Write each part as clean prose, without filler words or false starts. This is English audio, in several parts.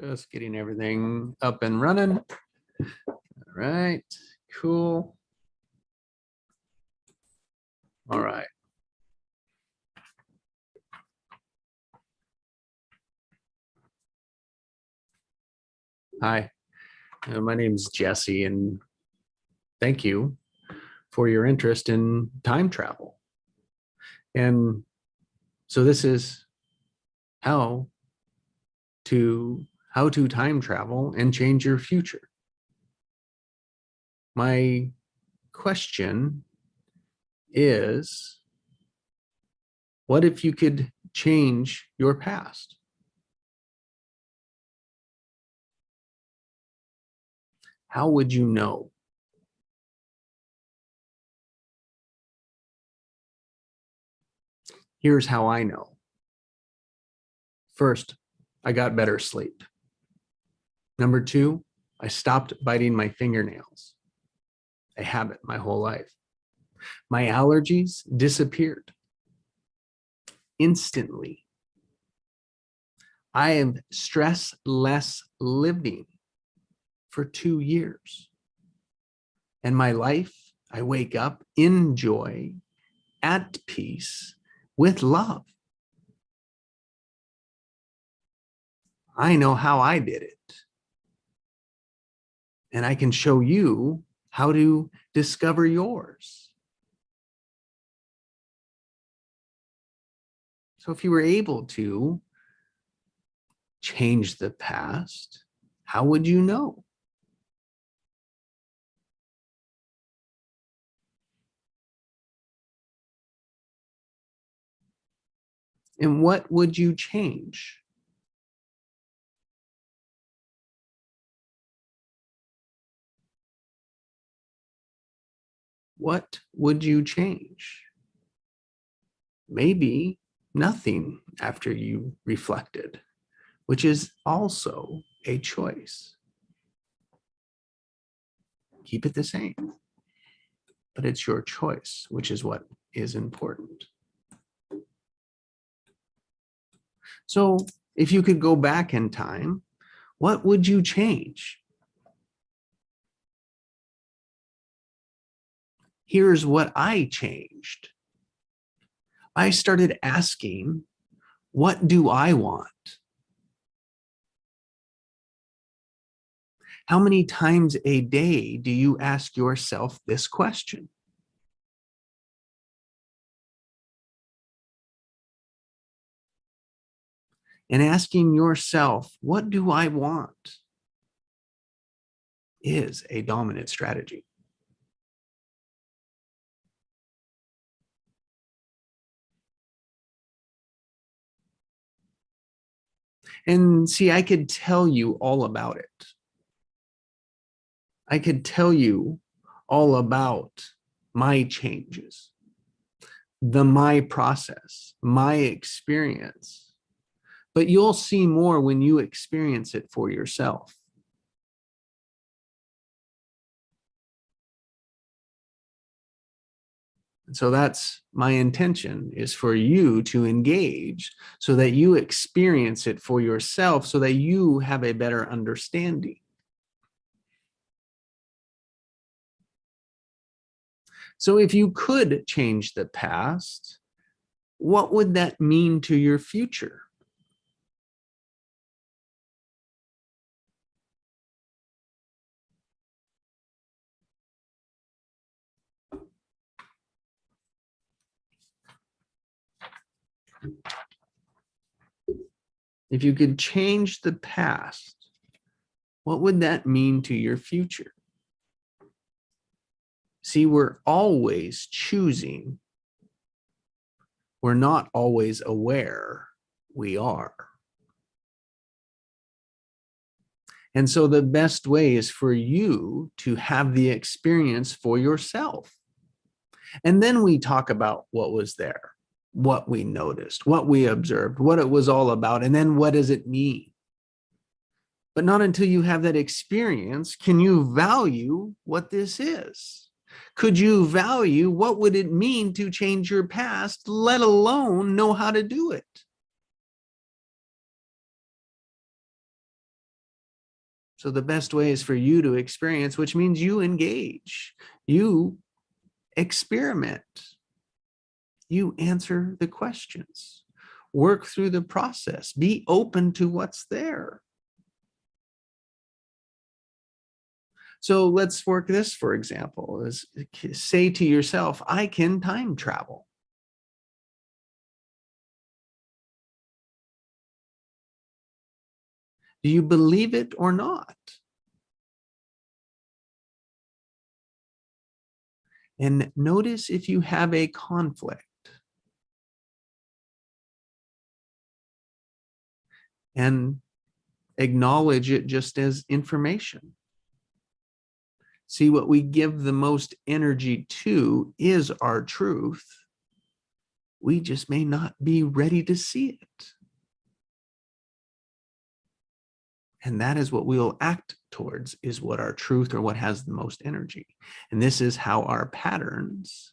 Just getting everything up and running. All right, cool. All right. Hi, my name's Jesse, and thank you for your interest in time travel. And so this is how to time travel and change your future. My question is, what if you could change your past? How would you know? Here's how I know. First, I got better sleep. Number two, I stopped biting my fingernails, a habit my whole life. My allergies disappeared instantly. I am stress less living for 2 years. And my life, I wake up in joy, at peace, with love. I know how I did it. And I can show you how to discover yours. So if you were able to change the past, how would you know? And what would you change? What would you change? Maybe nothing after you reflected, which is also a choice. Keep it the same, but it's your choice, which is what is important. So if you could go back in time, what would you change? Here's what I changed. I started asking, what do I want? How many times a day do you ask yourself this question? And asking yourself, what do I want, is a dominant strategy. And see, I could tell you all about it. I could tell you all about my changes, my process, my experience. But you'll see more when you experience it for yourself. And so that's my intention, is for you to engage so that you experience it for yourself, so that you have a better understanding. So if you could change the past, what would that mean to your future? If you could change the past, what would that mean to your future? See, we're always choosing. We're not always aware we are. And so the best way is for you to have the experience for yourself. And then we talk about what was there, what we noticed, what we observed, what it was all about, and then what does it mean? But not until you have that experience can you value what this is. Could you value what would it mean to change your past, let alone know how to do it? So the best way is for you to experience, which means you engage, you experiment, you answer the questions, work through the process, be open to what's there. So let's work this, for example, is say to yourself, I can time travel. Do you believe it or not? And notice if you have a conflict. And acknowledge it just as information. See, what we give the most energy to is our truth. We just may not be ready to see it. And that is what we'll act towards, is what our truth or what has the most energy. And this is how our patterns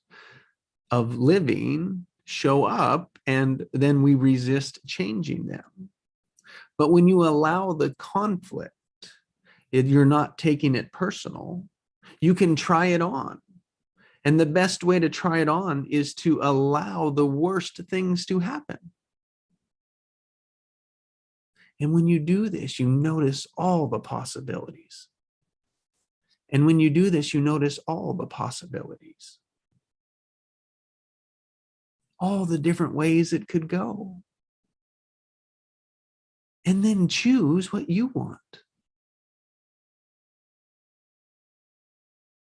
of living show up, and then we resist changing them. But when you allow the conflict, you're not taking it personal, you can try it on. And the best way to try it on is to allow the worst things to happen. And when you do this, you notice all the possibilities. And when you do this, you notice all the possibilities. All the different ways it could go. And then choose what you want.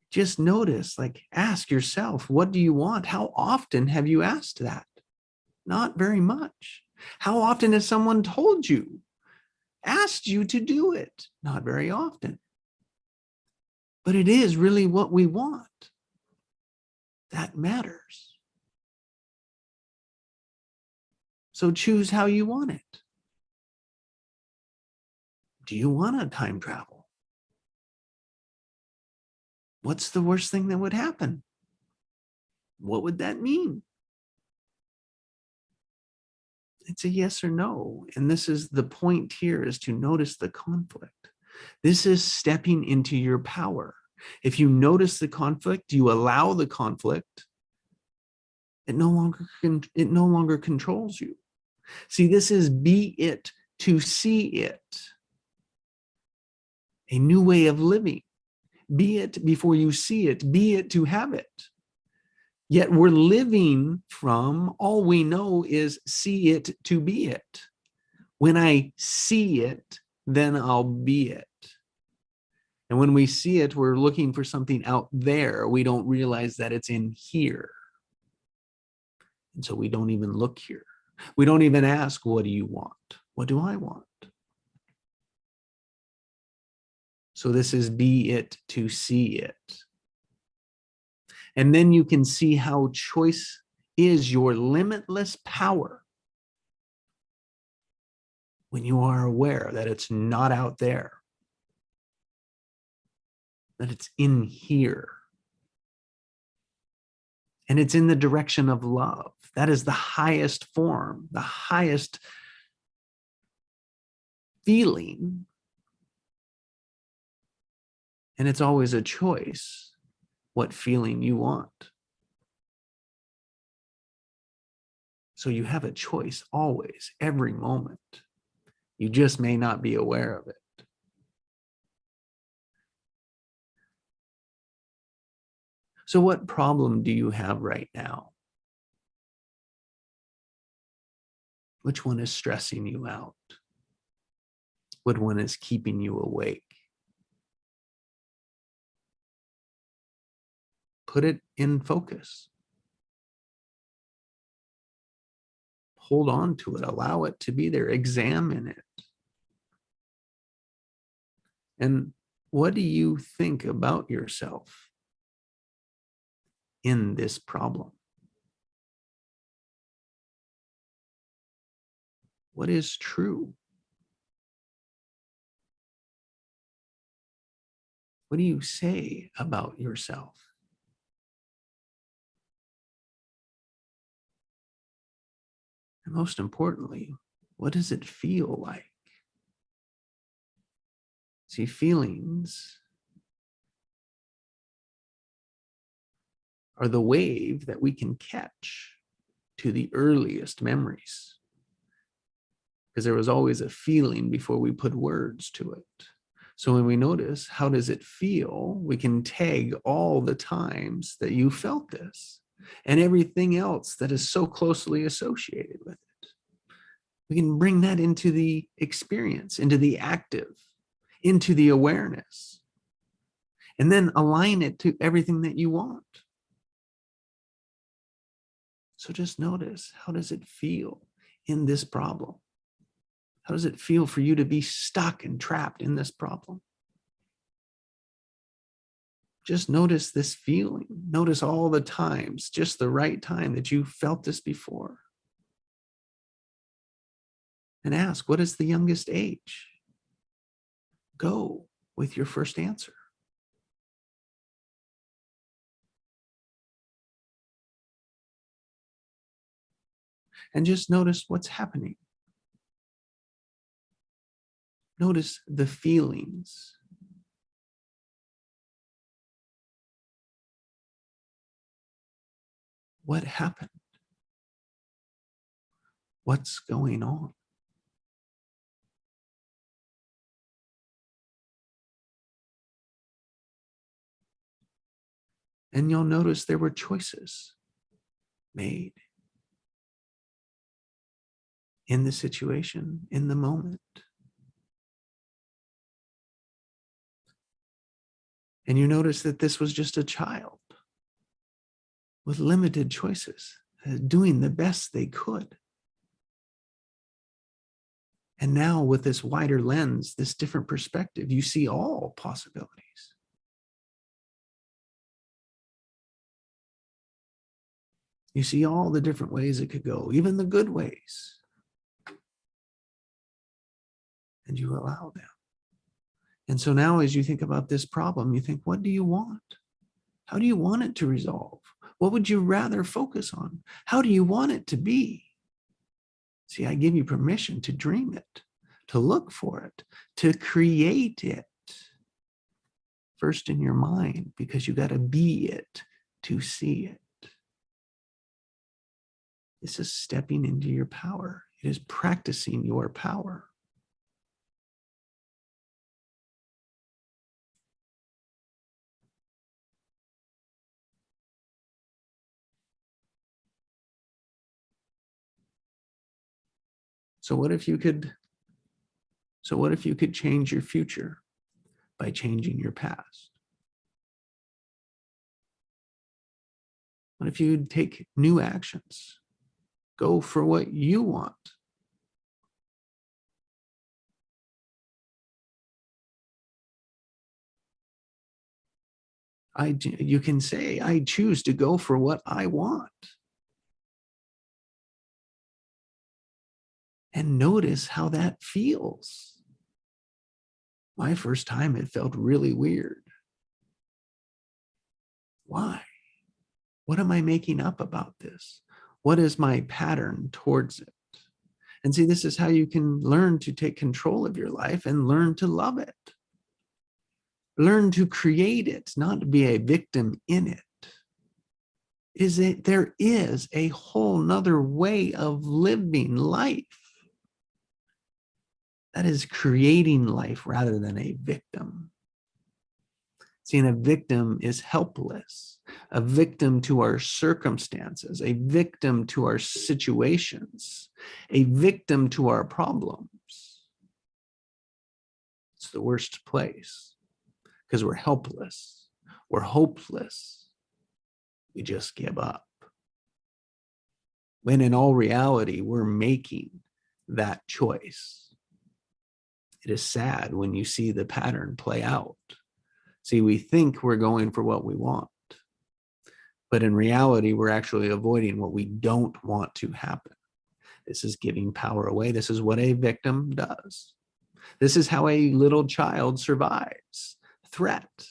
Just notice, like, ask yourself, what do you want? How often have you asked that? Not very much. How often has someone told you, asked you to do it? Not very often. But it is really what we want that matters. So choose how you want it. Do you want to time travel? What's the worst thing that would happen? What would that mean? It's a yes or no. And this is the point here, is to notice the conflict. This is stepping into your power. If you notice the conflict, you allow the conflict, it no longer controls you. See, this is be it to see it. A new way of living. Be it before you see it, be it to have it. Yet we're living from, all we know is see it to be it. When I see it, then I'll be it. And when we see it, we're looking for something out there. We don't realize that it's in here. And so we don't even look here. We don't even ask, what do you want? What do I want? So this is be it to see it. And then you can see how choice is your limitless power when you are aware that it's not out there, that it's in here. And it's in the direction of love. That is the highest form, the highest feeling. And it's always a choice what feeling you want. So you have a choice always, every moment. You just may not be aware of it. So what problem do you have right now? Which one is stressing you out? What one is keeping you awake? Put it in focus. Hold on to it. Allow it to be there. Examine it. And what do you think about yourself in this problem? What is true? What do you say about yourself? And most importantly, what does it feel like? See, feelings are the wave that we can catch to the earliest memories, because there was always a feeling before we put words to it. So when we notice, how does it feel? We can tag all the times that you felt this and everything else that is so closely associated with it. We can bring that into the experience, into the active, into the awareness, and then align it to everything that you want. So just notice, how does it feel in this problem? How does it feel for you to be stuck and trapped in this problem? Just notice this feeling. Notice all the times, just the right time that you felt this before. And ask, what is the youngest age? Go with your first answer. And just notice what's happening. Notice the feelings. What happened? What's going on? And you'll notice there were choices made in the situation, in the moment. And you notice that this was just a child with limited choices, doing the best they could. And now with this wider lens, this different perspective, you see all possibilities. You see all the different ways it could go, even the good ways. And you allow them. And so now as you think about this problem, you think, what do you want? How do you want it to resolve? What would you rather focus on? How do you want it to be? See, I give you permission to dream it, to look for it, to create it. First in your mind, because you got to be it to see it. This is stepping into your power. It is practicing your power. So what if you could change your future by changing your past? What if you'd take new actions? Go for what you want. You can say, I choose to go for what I want. And notice how that feels. My first time, it felt really weird. Why? What am I making up about this? What is my pattern towards it? And see, this is how you can learn to take control of your life and learn to love it. Learn to create it, not to be a victim in it. There is a whole nother way of living life. That is creating life rather than a victim. Seeing a victim is helpless, a victim to our circumstances, a victim to our situations, a victim to our problems. It's the worst place because we're helpless, we're hopeless, we just give up. When in all reality, we're making that choice. It is sad when you see the pattern play out. See, we think we're going for what we want, but in reality, we're actually avoiding what we don't want to happen. This is giving power away. This is what a victim does. This is how a little child survives threat.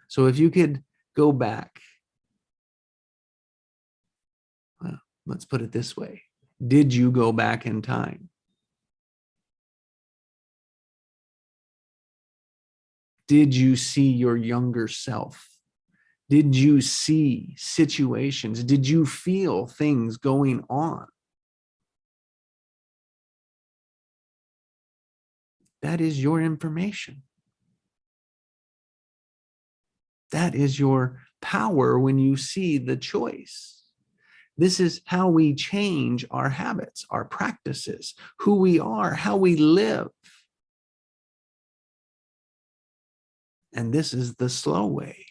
So if you could go back, well, let's put it this way. Did you go back in time? Did you see your younger self? Did you see situations? Did you feel things going on? That is your information. That is your power when you see the choice. This is how we change our habits, our practices, who we are, how we live. And this is the slow way.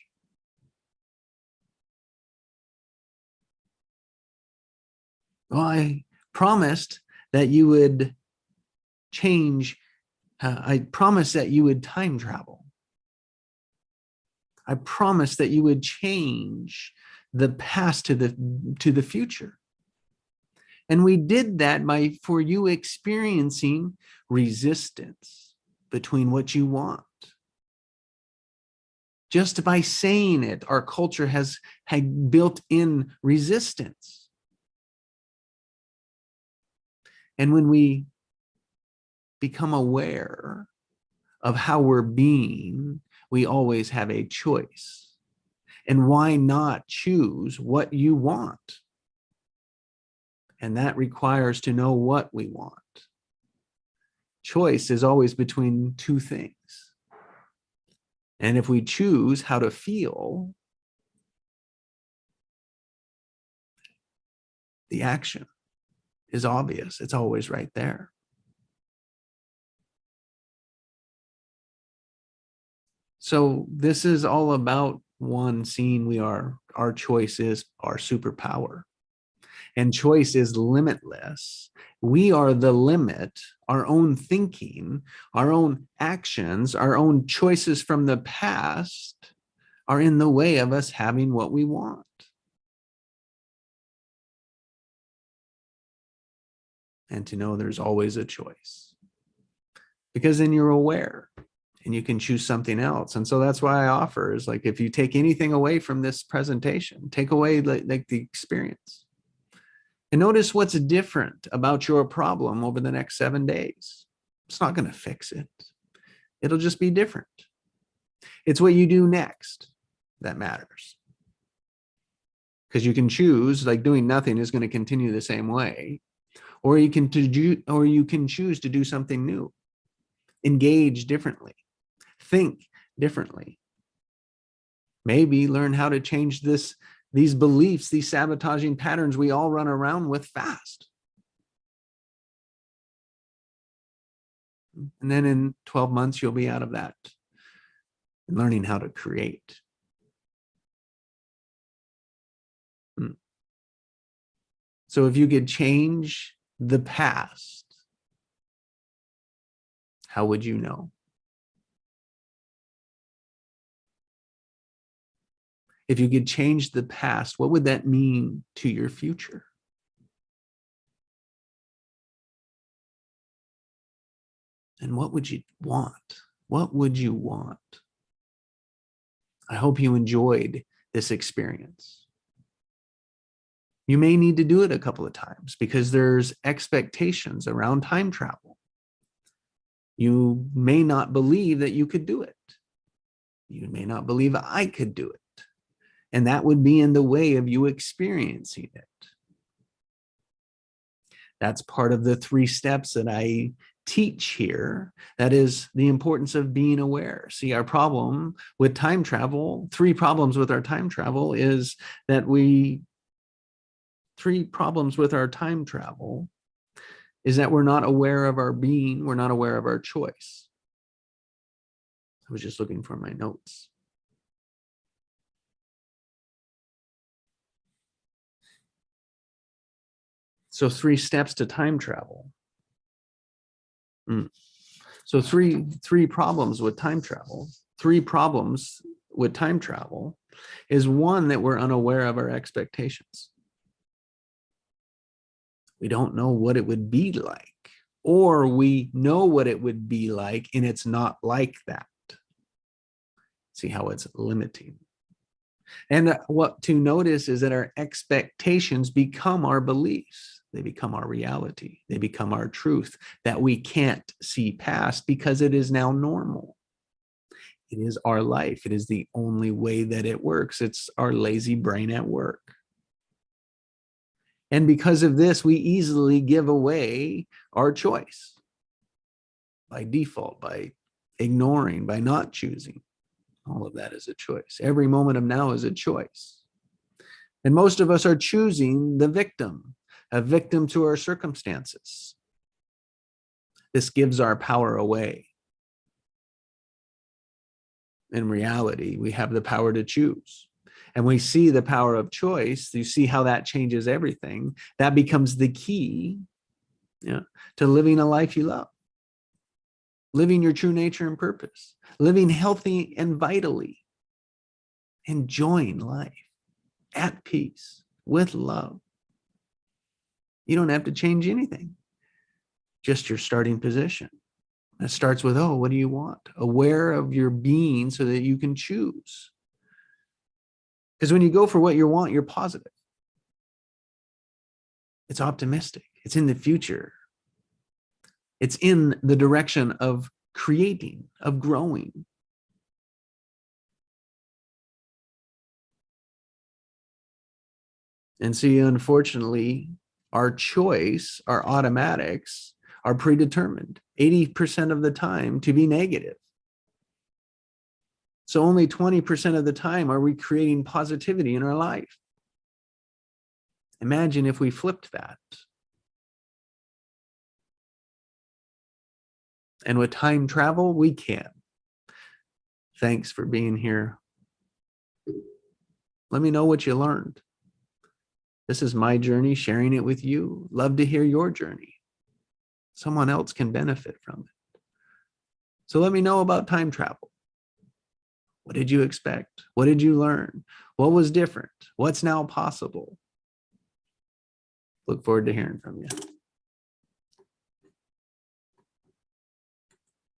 Well, I promised that you would change. I promised that you would time travel. I promised that you would change the past to the future. And we did that for you experiencing resistance between what you want. Just by saying it, our culture has built in resistance. And when we become aware of how we're being, we always have a choice. And why not choose what you want? And that requires to know what we want. Choice is always between two things. And if we choose how to feel, the action is obvious. It's always right there. So this is all about one, seeing our choice is our superpower. And choice is limitless. We are the limit. Our own thinking, our own actions, our own choices from the past are in the way of us having what we want. And to know there's always a choice. Because then you're aware and you can choose something else. And so that's why I offer is like, if you take anything away from this presentation, take away like the experience. And notice what's different about your problem over the next 7 days. It's not going to fix it. It'll just be different. It's what you do next that matters. Because you can choose, like doing nothing is going to continue the same way, or you can choose to do something new, engage differently, think differently. Maybe learn how to change these beliefs, these sabotaging patterns we all run around with fast. And then in 12 months, you'll be out of that and learning how to create. So if you could change the past, how would you know? If you could change the past, what would that mean to your future? And what would you want? What would you want? I hope you enjoyed this experience. You may need to do it a couple of times because there's expectations around time travel. You may not believe that you could do it. You may not believe I could do it. And that would be in the way of you experiencing it. That's part of the 3 steps that I teach here. That is the importance of being aware. See, our problem with time travel, 3 problems with our time travel is that 3 problems with our time travel is that we're not aware of our being. We're not aware of our choice. I was just looking for my notes. So 3 steps to time travel. So three problems with time travel. 3 problems with time travel is 1, that we're unaware of our expectations. We don't know what it would be like, or we know what it would be like and it's not like that. See how it's limiting. And what to notice is that our expectations become our beliefs. They become our reality. They become our truth that we can't see past because it is now normal. It is our life. It is the only way that it works. It's our lazy brain at work. And because of this, we easily give away our choice by default, by ignoring, by not choosing. All of that is a choice. Every moment of now is a choice. And most of us are choosing the victim, a victim to our circumstances. This gives our power away. In reality, we have the power to choose. And we see the power of choice. You see how that changes everything. That becomes the key, to living a life you love, living your true nature and purpose, living healthy and vitally, enjoying life at peace with love. You don't have to change anything, just your starting position. It starts with, what do you want? Aware of your being so that you can choose. Because when you go for what you want, you're positive. It's optimistic. It's in the future. It's in the direction of creating, of growing. And see, unfortunately, our choice, our automatics are predetermined 80% of the time to be negative. So only 20% of the time are we creating positivity in our life. Imagine if we flipped that. And with time travel, we can. Thanks for being here. Let me know what you learned. This is my journey, sharing it with you. Love to hear your journey. Someone else can benefit from it. So let me know about time travel. What did you expect? What did you learn? What was different? What's now possible? Look forward to hearing from you.